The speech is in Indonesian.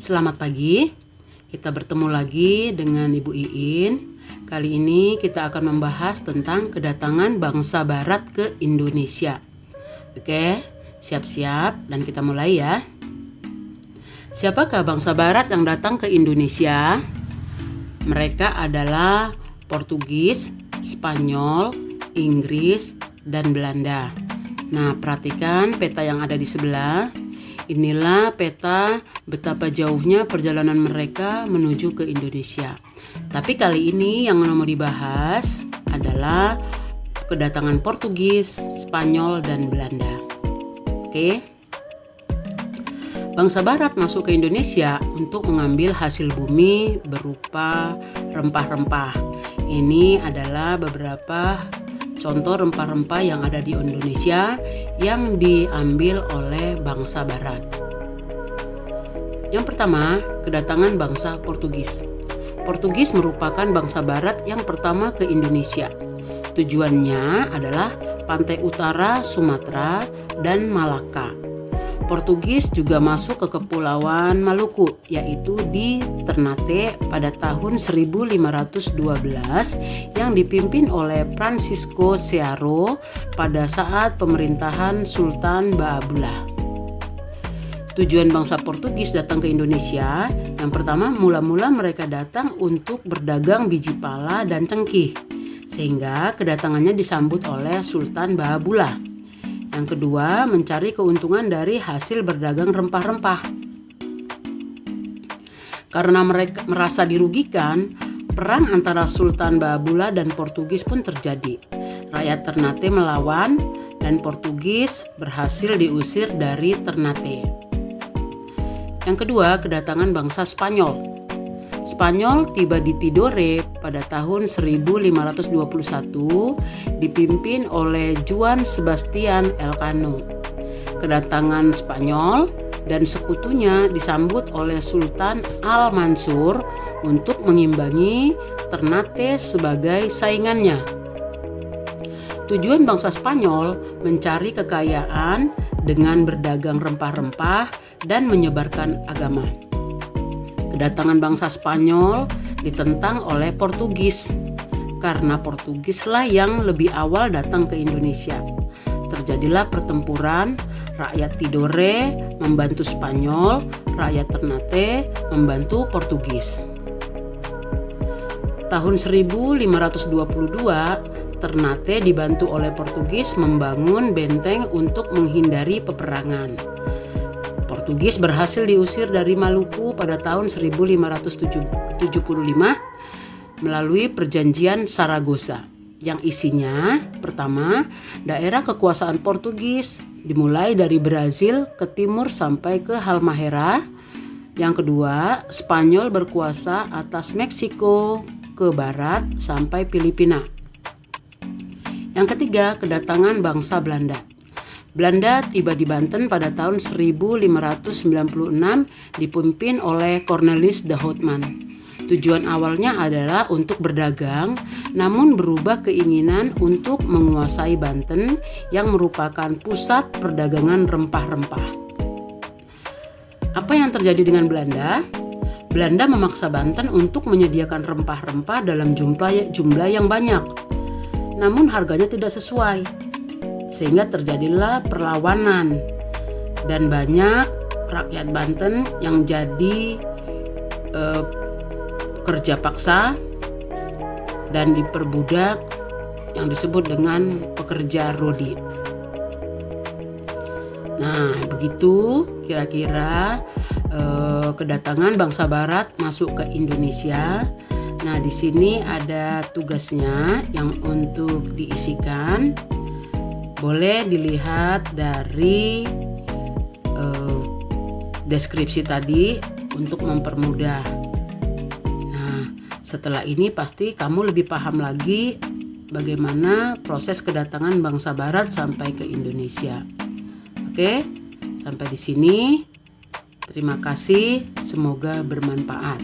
Selamat pagi, kita bertemu lagi dengan Ibu Iin. Kali ini kita akan membahas tentang kedatangan bangsa barat ke Indonesia. Oke, siap-siap dan kita mulai ya. Siapakah bangsa barat yang datang ke Indonesia? Mereka adalah Portugis, Spanyol, Inggris, dan Belanda. Nah, perhatikan peta yang ada di sebelah. Inilah peta betapa jauhnya perjalanan mereka menuju ke Indonesia. Tapi kali ini yang mau dibahas adalah kedatangan Portugis, Spanyol, dan Belanda. Oke. Bangsa barat masuk ke Indonesia untuk mengambil hasil bumi berupa rempah-rempah. Ini adalah beberapa contoh rempah-rempah yang ada di Indonesia yang diambil oleh bangsa barat. Yang pertama, kedatangan bangsa Portugis. Portugis merupakan bangsa barat yang pertama ke Indonesia. Tujuannya adalah pantai utara Sumatera dan Malaka. Portugis juga masuk ke Kepulauan Maluku, yaitu di Ternate pada tahun 1512 yang dipimpin oleh Francisco Searo pada saat pemerintahan Sultan Baabullah. Tujuan bangsa Portugis datang ke Indonesia, yang pertama mula-mula mereka datang untuk berdagang biji pala dan cengkih, sehingga kedatangannya disambut oleh Sultan Baabullah. Yang kedua, mencari keuntungan dari hasil berdagang rempah-rempah. Karena mereka merasa dirugikan, perang antara Sultan Baabullah dan Portugis pun terjadi. Rakyat Ternate melawan dan Portugis berhasil diusir dari Ternate. Yang kedua, kedatangan bangsa Spanyol. Spanyol tiba di Tidore pada tahun 1521 dipimpin oleh Juan Sebastian Elcano. Kedatangan Spanyol dan sekutunya disambut oleh Sultan Al-Mansur untuk mengimbangi Ternate sebagai saingannya. Tujuan bangsa Spanyol mencari kekayaan dengan berdagang rempah-rempah dan menyebarkan agama. Kedatangan bangsa Spanyol ditentang oleh Portugis karena Portugislah yang lebih awal datang ke Indonesia. Terjadilah pertempuran, rakyat Tidore membantu Spanyol, rakyat Ternate membantu Portugis. Tahun 1522, Ternate dibantu oleh Portugis membangun benteng untuk menghindari peperangan. Portugis berhasil diusir dari Maluku pada tahun 1575 melalui perjanjian Saragossa yang isinya pertama, daerah kekuasaan Portugis dimulai dari Brazil ke timur sampai ke Halmahera. Yang kedua, Spanyol berkuasa atas Meksiko ke barat sampai Filipina. Yang ketiga, kedatangan bangsa Belanda. Belanda tiba di Banten pada tahun 1596 dipimpin oleh Cornelis de Houtman. Tujuan awalnya adalah untuk berdagang, namun berubah keinginan untuk menguasai Banten yang merupakan pusat perdagangan rempah-rempah. Apa yang terjadi dengan Belanda? Belanda memaksa Banten untuk menyediakan rempah-rempah dalam jumlah yang banyak, namun harganya tidak sesuai. Sehingga terjadilah perlawanan dan banyak rakyat Banten yang jadi kerja paksa dan diperbudak yang disebut dengan pekerja rodi. Nah, begitu kira-kira kedatangan bangsa barat masuk ke Indonesia. Nah, di sini ada tugasnya yang untuk diisikan. Boleh dilihat dari deskripsi tadi untuk mempermudah. Nah, setelah ini pasti kamu lebih paham lagi bagaimana proses kedatangan bangsa barat sampai ke Indonesia. Oke, sampai di sini. Terima kasih, semoga bermanfaat.